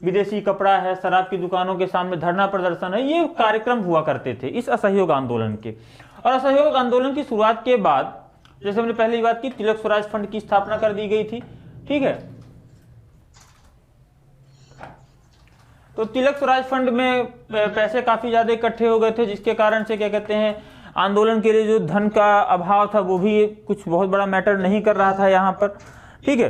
विदेशी कपड़ा है, शराब की दुकानों के सामने धरना प्रदर्शन है, ये कार्यक्रम हुआ करते थे इस असहयोग आंदोलन के। और असहयोग आंदोलन की शुरुआत के बाद, जैसे हमने पहले बात की, तिलक स्वराज फंड की स्थापना कर दी गई थी। ठीक है, तो तिलक स्वराज फंड में पैसे काफी ज्यादा इकट्ठे हो गए थे, जिसके कारण से क्या कहते हैं आंदोलन के लिए जो धन का अभाव था वो भी कुछ बहुत बड़ा मैटर नहीं कर रहा था यहाँ पर। ठीक है,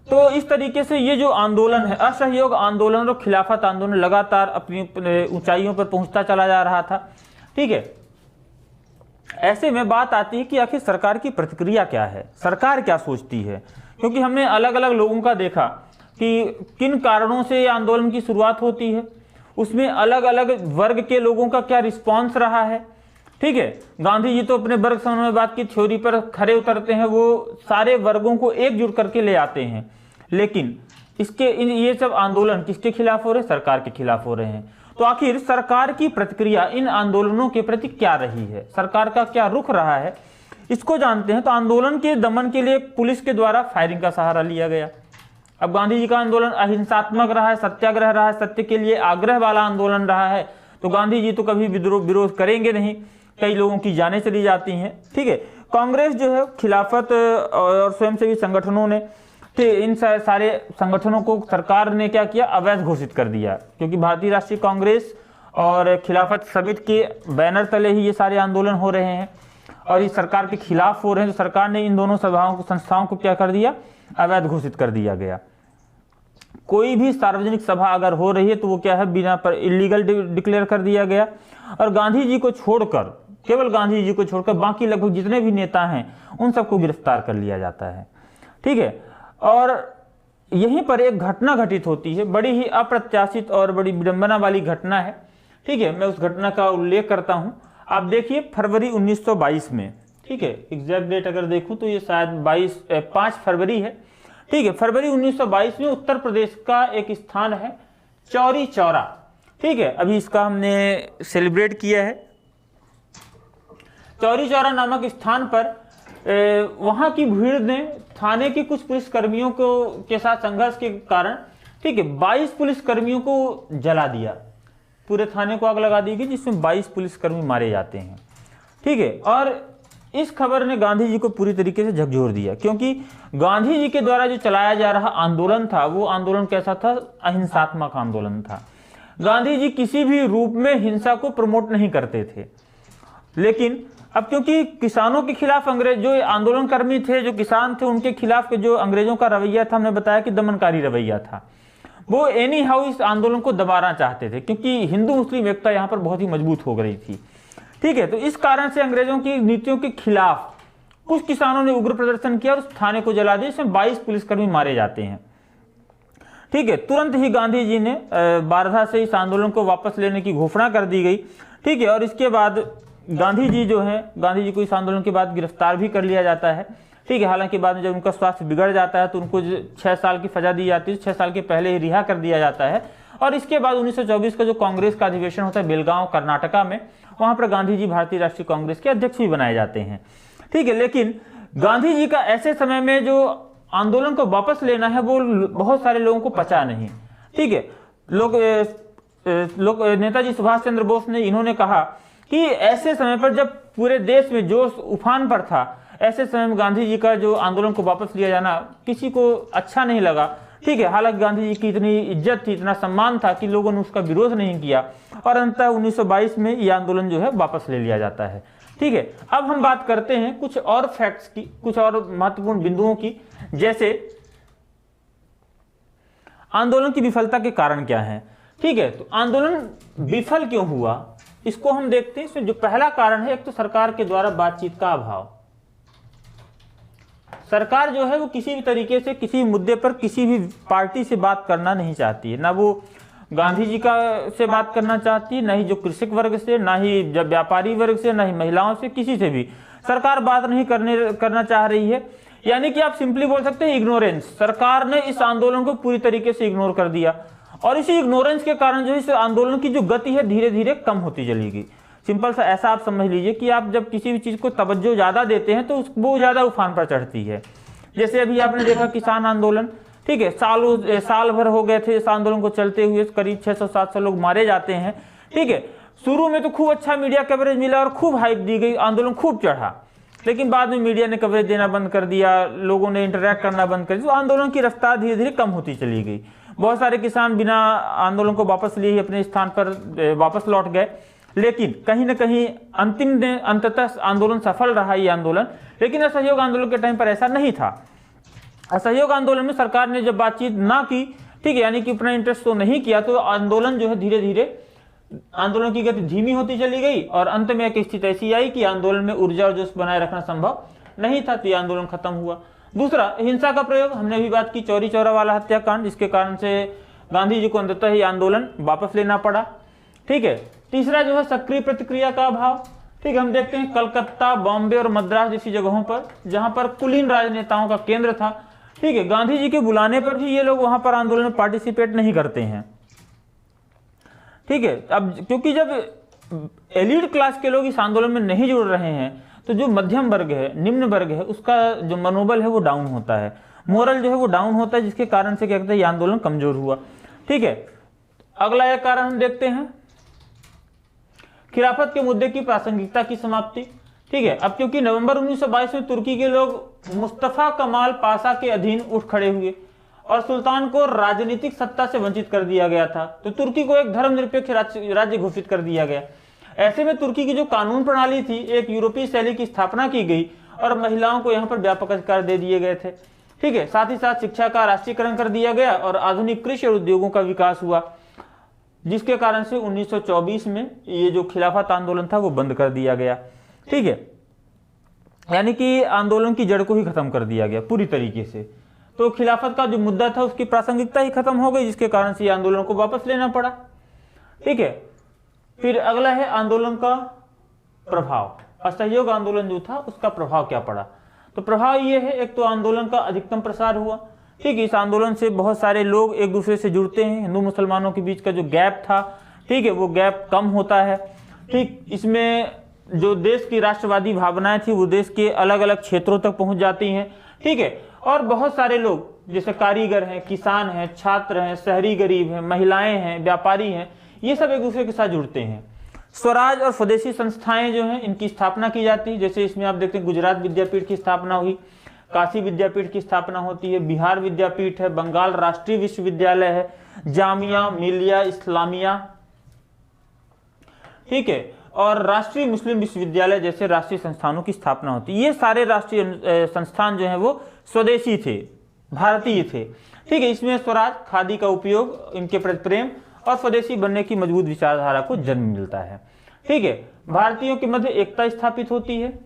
तो इस तरीके से ये जो आंदोलन है, असहयोग आंदोलन और खिलाफत आंदोलन लगातार अपनी ऊंचाइयों पर पहुंचता चला जा रहा था। ठीक है, ऐसे में बात आती है कि आखिर सरकार की प्रतिक्रिया क्या है, सरकार क्या सोचती है, क्योंकि हमने अलग अलग लोगों का देखा कि किन कारणों से आंदोलन की शुरुआत होती है, उसमें अलग अलग वर्ग के लोगों का क्या रिस्पॉन्स रहा है। ठीक है, गांधी जी तो अपने वर्ग समाजवाद की थ्योरी पर खरे उतरते हैं, वो सारे वर्गों को एकजुट करके ले आते हैं, लेकिन ये सब आंदोलन किसके खिलाफ हो रहे हैं, सरकार के खिलाफ हो रहे हैं। तो आखिर सरकार की प्रतिक्रिया इन आंदोलनों के प्रति क्या रही है, सरकार का क्या रुख रहा है, इसको जानते हैं। तो आंदोलन के दमन के लिए पुलिस के द्वारा फायरिंग का सहारा लिया गया। अब गांधी जी का आंदोलन अहिंसात्मक रहा है, सत्याग्रह रहा है, सत्य के लिए आग्रह वाला आंदोलन रहा है, तो गांधी जी तो कभी विरोध करेंगे नहीं, कई लोगों की जानें चली जाती हैं। ठीक है, कांग्रेस जो है, खिलाफत और स्वयंसेवी संगठनों ने, इन सारे संगठनों को सरकार ने क्या किया, अवैध घोषित कर दिया, क्योंकि भारतीय राष्ट्रीय कांग्रेस और खिलाफत समिति के बैनर तले ही ये सारे आंदोलन हो रहे हैं और इस सरकार के खिलाफ हो रहे हैं। तो सरकार ने इन दोनों संस्थाओं को क्या कर दिया, अवैध घोषित कर दिया गया। कोई भी सार्वजनिक सभा अगर हो रही है तो वो क्या है, बिना पर इलीगल डिक्लेयर कर दिया गया। और गांधी जी को छोड़कर, केवल गांधी जी को छोड़कर बाकी लगभग जितने भी नेता हैं उन सबको गिरफ्तार कर लिया जाता है। ठीक है, और यहीं पर एक घटना घटित होती है, बड़ी ही अप्रत्याशित और बड़ी विडंबना वाली घटना है। ठीक है, मैं उस घटना का उल्लेख करता हूं। आप देखिए, फरवरी 1922 में, ठीक है, एग्जैक्ट डेट अगर देखूं तो ये शायद 5 फरवरी है। ठीक है, फरवरी 1922 में उत्तर प्रदेश का एक स्थान है चौरी चौरा। ठीक है, अभी इसका हमने सेलिब्रेट किया है। चौरी चौरा नामक स्थान पर वहां की भीड़ ने थाने के कुछ पुलिसकर्मियों के साथ संघर्ष के कारण, ठीक है, 22 पुलिसकर्मियों को जला दिया। पूरे थाने को आग लगा दी गई, जिसमें 22 पुलिसकर्मी मारे जाते हैं। ठीक है, और इस खबर ने गांधी जी को पूरी तरीके से झकझोर दिया, क्योंकि गांधी जी के द्वारा जो चलाया जा रहा आंदोलन था वो आंदोलन कैसा था, अहिंसात्मक आंदोलन था। गांधी जी किसी भी रूप में हिंसा को प्रमोट नहीं करते थे। लेकिन अब क्योंकि किसानों के खिलाफ अंग्रेज जो आंदोलनकर्मी थे, जो किसान थे, उनके खिलाफ जो अंग्रेजों का रवैया था, हमने बताया कि दमनकारी रवैया था, वो एनी हाउ इस आंदोलन को दबाना चाहते थे, क्योंकि हिंदू मुस्लिम एकता यहाँ पर बहुत ही मजबूत हो गई थी। ठीक है, तो इस कारण से अंग्रेजों की नीतियों के खिलाफ कुछ किसानों ने उग्र प्रदर्शन किया और उस थाने को जला दिया, इसमें 22 पुलिसकर्मी मारे जाते हैं। ठीक है, तुरंत ही गांधी जी ने वारधा से इस आंदोलन को वापस लेने की घोषणा कर दी गई। ठीक है, और इसके बाद गांधी जी जो है, गांधी जी को इस आंदोलन के बाद गिरफ्तार भी कर लिया जाता है। ठीक है, हालांकि बाद में जब उनका स्वास्थ्य बिगड़ जाता है तो उनको 6 साल की सजा दी जाती है, 6 साल के पहले ही रिहा कर दिया जाता है। और इसके बाद 1924 का जो कांग्रेस का अधिवेशन होता है बेलगांव कर्नाटका में, वहां पर गांधी जी भारतीय राष्ट्रीय कांग्रेस के अध्यक्ष भी बनाए जाते हैं। ठीक है, लेकिन गांधी जी का ऐसे समय में जो आंदोलन को वापस लेना है वो बहुत सारे लोगों को पचा नहीं। ठीक है, नेताजी सुभाष चंद्र बोस ने, इन्होंने कहा कि ऐसे समय पर जब पूरे देश में जोश उफान पर था, ऐसे समय में गांधी जी का जो आंदोलन को वापस लिया जाना किसी को अच्छा नहीं लगा। ठीक है, हालांकि गांधी जी की इतनी इज्जत थी, इतना सम्मान था कि लोगों ने उसका विरोध नहीं किया और अंततः 1922 में यह आंदोलन जो है वापस ले लिया जाता है। ठीक है, अब हम बात करते हैं कुछ और फैक्ट्स की, कुछ और महत्वपूर्ण बिंदुओं की, जैसे आंदोलन की विफलता के कारण क्या है। ठीक है, तो आंदोलन विफल क्यों हुआ, इसको हम देखते हैं। इसमें जो पहला कारण है, एक तो सरकार के द्वारा बातचीत का अभाव। सरकार जो है वो किसी भी तरीके से किसी मुद्दे पर किसी भी पार्टी से बात करना नहीं चाहती है, ना वो गांधी जी का से बात करना चाहती है, ना ही जो कृषक वर्ग से, ना ही जब व्यापारी वर्ग से, ना ही महिलाओं से, किसी से भी सरकार बात नहीं करना चाह रही है। यानी कि आप सिंपली बोल सकते हैं इग्नोरेंस। सरकार ने इस आंदोलन को पूरी तरीके से इग्नोर कर दिया और इसी इग्नोरेंस के कारण जो इस आंदोलन की जो गति है धीरे धीरे कम होती चली गई। सिंपल सा ऐसा आप समझ लीजिए कि आप जब किसी भी चीज को तवज्जो ज्यादा देते हैं तो वो ज्यादा उफान पर चढ़ती है। जैसे अभी आपने देखा किसान आंदोलन, ठीक है, साल भर हो गए थे इस आंदोलन को चलते हुए, करीब 600-700 लोग मारे जाते हैं। ठीक है, शुरू में तो खूब अच्छा मीडिया कवरेज मिला और खूब हाइप दी गई, आंदोलन खूब चढ़ा, लेकिन बाद में मीडिया ने कवरेज देना बंद कर दिया, लोगों ने इंटरैक्ट करना बंद कर दिया, तो आंदोलन की रफ्तार धीरे धीरे कम होती चली गई। बहुत सारे किसान बिना आंदोलन को वापस लिए ही अपने स्थान पर वापस लौट गए, लेकिन कहीं ना कहीं अंततः आंदोलन सफल रहा। ये आंदोलन, लेकिन असहयोग आंदोलन के टाइम पर ऐसा नहीं था। असहयोग आंदोलन में सरकार ने जब बातचीत ना की, ठीक है, यानी कि अपना इंटरेस्ट तो नहीं किया, तो आंदोलन जो है धीरे धीरे आंदोलन की गति धीमी होती चली गई और अंत में एक स्थिति ऐसी आई कि आंदोलन में ऊर्जा और जोश बनाए रखना संभव नहीं था, तो ये आंदोलन खत्म हुआ। दूसरा, हिंसा का प्रयोग, हमने भी बात की चौरी चौरा वाला हत्याकांड, जिसके कारण से गांधी जी को अंततः ये आंदोलन वापस लेना पड़ा, ठीक है। तीसरा जो है सक्रिय प्रतिक्रिया का अभाव, ठीक है। हम देखते हैं कलकत्ता, बॉम्बे और मद्रास जैसी जगहों पर जहां पर कुलीन राजनेताओं का केंद्र था, ठीक है, गांधी जी के बुलाने पर भी ये लोग वहां पर आंदोलन में पार्टिसिपेट नहीं करते हैं, ठीक है। अब क्योंकि जब एलीट क्लास के लोग इस आंदोलन में नहीं जुड़ रहे हैं, तो जो मध्यम वर्ग है, निम्न वर्ग है, उसका जो मनोबल है वो डाउन होता है, मोरल जो है वो डाउन होता है, जिसके कारण से क्या कहते हैं ये आंदोलन कमजोर हुआ, ठीक है। अगला एक कारण हम देखते हैं खिलाफत के मुद्दे की प्रासंगिकता की समाप्ति, ठीक है। अब क्योंकि नवंबर 1922 में तुर्की के लोग मुस्तफा कमाल पाशा के अधीन उठ खड़े हुए और सुल्तान को राजनीतिक सत्ता से वंचित कर दिया गया था, तो तुर्की को एक धर्मनिरपेक्ष राज्य घोषित कर दिया गया। ऐसे में तुर्की की जो कानून प्रणाली थी, एक यूरोपीय शैली की स्थापना की गई और महिलाओं को यहाँ पर व्यापक अधिकार दे दिए गए थे, ठीक है। साथ ही साथ शिक्षा का राष्ट्रीयकरण कर दिया गया और आधुनिक कृषि और उद्योगों का विकास हुआ, जिसके कारण से 1924 में ये जो खिलाफत आंदोलन था वो बंद कर दिया गया, ठीक है। यानी कि आंदोलन की जड़ को ही खत्म कर दिया गया पूरी तरीके से। तो खिलाफत का जो मुद्दा था उसकी प्रासंगिकता ही खत्म हो गई, जिसके कारण से ये आंदोलन को वापस लेना पड़ा, ठीक है। फिर अगला है आंदोलन का प्रभाव, असहयोग आंदोलन जो था उसका प्रभाव क्या पड़ा। तो प्रभाव ये है, एक तो आंदोलन का अधिकतम प्रसार हुआ, ठीक है। इस आंदोलन से बहुत सारे लोग एक दूसरे से जुड़ते हैं, हिंदू मुसलमानों के बीच का जो गैप था, ठीक है, वो गैप कम होता है, ठीक। इसमें जो देश की राष्ट्रवादी भावनाएं थी वो देश के अलग अलग क्षेत्रों तक पहुंच जाती हैं, ठीक है। और बहुत सारे लोग जैसे कारीगर हैं, किसान हैं, छात्र हैं, शहरी गरीब हैं, महिलाएं हैं, व्यापारी हैं, ये सब एक दूसरे के साथ जुड़ते हैं। स्वराज और स्वदेशी संस्थाएं जो हैं इनकी स्थापना की जाती है, जैसे इसमें आप देखते हैं गुजरात विद्यापीठ की स्थापना हुई, काशी विद्यापीठ की स्थापना होती है, बिहार विद्यापीठ है, बंगाल राष्ट्रीय विश्वविद्यालय है, जामिया मिलिया इस्लामिया, ठीक है, और राष्ट्रीय मुस्लिम विश्वविद्यालय जैसे राष्ट्रीय संस्थानों की स्थापना होती है। ये सारे राष्ट्रीय संस्थान जो हैं वो स्वदेशी थे, भारतीय थे, ठीक है। इसमें स्वराज, खादी का उपयोग, इनके प्रति प्रेम और स्वदेशी बनने की मजबूत विचारधारा को जन्म मिलता है, ठीक है। भारतीयों के मध्य एकता स्थापित होती है,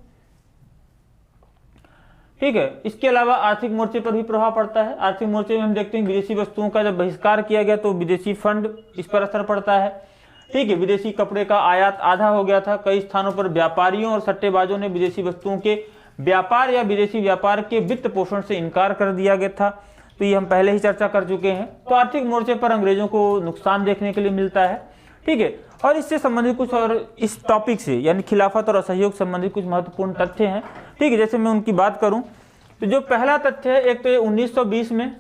ठीक है। इसके अलावा आर्थिक मोर्चे पर भी प्रभाव पड़ता है। आर्थिक मोर्चे में हम देखते हैं विदेशी वस्तुओं का जब बहिष्कार किया गया तो विदेशी फंड इस पर असर पड़ता है, ठीक है। विदेशी कपड़े का आयात आधा हो गया था। कई स्थानों पर व्यापारियों और सट्टेबाजों ने विदेशी वस्तुओं के व्यापार या विदेशी व्यापार के वित्त पोषण से इनकार कर दिया गया था, तो ये हम पहले ही चर्चा कर चुके हैं। तो आर्थिक मोर्चे पर अंग्रेजों को नुकसान देखने के लिए मिलता है, ठीक है। और इससे संबंधित कुछ और इस टॉपिक से यानी खिलाफत और असहयोग संबंधित कुछ महत्वपूर्ण तथ्य हैं, ठीक है। जैसे मैं उनकी बात करूं तो जो पहला तथ्य है, एक तो ये 1920 में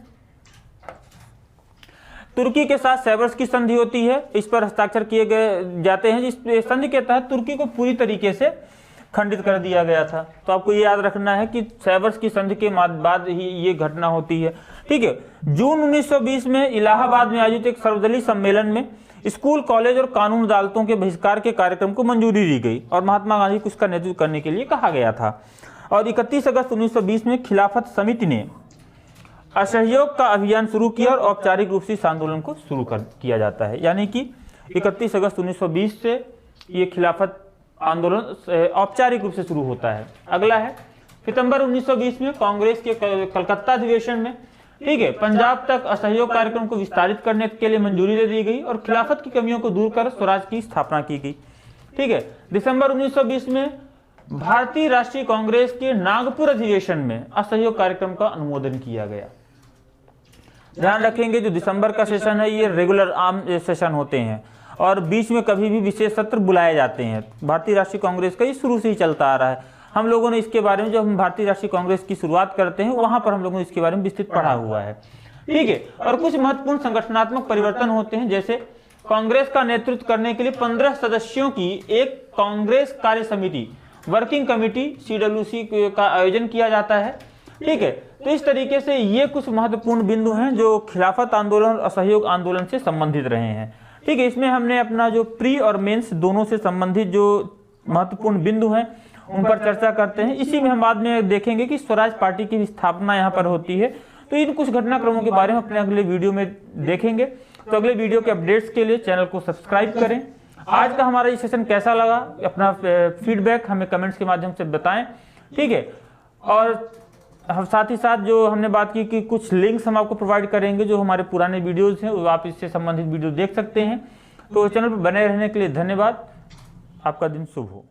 तुर्की के साथ सेवर्स की संधि होती है, इस पर हस्ताक्षर किए गए जाते हैं, जिस संधि के तहत तुर्की को पूरी तरीके से खंडित कर दिया गया था। तो आपको ये याद रखना है कि सेवर्स की संधि के बाद ही ये घटना होती है, ठीक है। जून 1920 में इलाहाबाद में आयोजित एक सर्वदलीय सम्मेलन में स्कूल, कॉलेज और कानून अदालतों के बहिष्कार के कार्यक्रम को मंजूरी दी गई और महात्मा गांधी को उसका नेतृत्व करने के लिए कहा गया था। और 31 अगस्त 1920 में खिलाफत समिति ने असहयोग का अभियान शुरू किया और औपचारिक रूप से इस आंदोलन को शुरू किया जाता है। यानी कि 31 अगस्त 1920 से ये खिलाफत आंदोलन औपचारिक रूप से शुरू होता है। अगला है सितंबर 1920 में कांग्रेस के कलकत्ता अधिवेशन में, ठीक है, पंजाब तक असहयोग कार्यक्रम को विस्तारित करने के लिए मंजूरी दे दी गई और खिलाफत की कमियों को दूर कर स्वराज की स्थापना की गई, ठीक है। दिसंबर 1920 में भारतीय राष्ट्रीय कांग्रेस के नागपुर अधिवेशन में असहयोग कार्यक्रम का अनुमोदन किया गया। ध्यान रखेंगे जो दिसंबर का सेशन है ये रेगुलर आम सेशन होते हैं और बीच में कभी भी विशेष सत्र बुलाए जाते हैं। भारतीय राष्ट्रीय कांग्रेस का ये शुरू से ही चलता आ रहा है। हम लोगों ने इसके बारे में, जब हम भारतीय राष्ट्रीय कांग्रेस की शुरुआत करते हैं वहां पर हम लोगों ने इसके बारे में विस्तृत पढ़ा हुआ है, ठीक है। और कुछ महत्वपूर्ण संगठनात्मक परिवर्तन होते हैं, जैसे कांग्रेस का नेतृत्व करने के लिए 15 सदस्यों की एक कांग्रेस कार्य समिति, वर्किंग कमेटी CWC का आयोजन किया जाता है, ठीक है। तो इस तरीके से ये कुछ महत्वपूर्ण बिंदु हैं जो खिलाफत आंदोलन और असहयोग आंदोलन से संबंधित रहे हैं, ठीक है। इसमें हमने अपना जो प्री और मेंस दोनों से संबंधित जो महत्वपूर्ण बिंदु हैं उन पर चर्चा करते हैं। इसी में हम बाद में देखेंगे कि स्वराज पार्टी की स्थापना यहाँ पर होती है तो इन कुछ घटनाक्रमों के बारे में अपने अगले वीडियो में देखेंगे। तो अगले वीडियो के अपडेट्स के लिए चैनल को सब्सक्राइब करें। आज का हमारा ये सेशन कैसा लगा, अपना फीडबैक हमें कमेंट्स के माध्यम से बताएं, ठीक है। और साथ ही साथ जो हमने बात की कि कुछ लिंक्स हम आपको प्रोवाइड करेंगे, जो हमारे पुराने वीडियोस हैं वो आप इससे संबंधित वीडियो देख सकते हैं। तो चैनल पर बने रहने के लिए धन्यवाद। आपका दिन शुभ हो।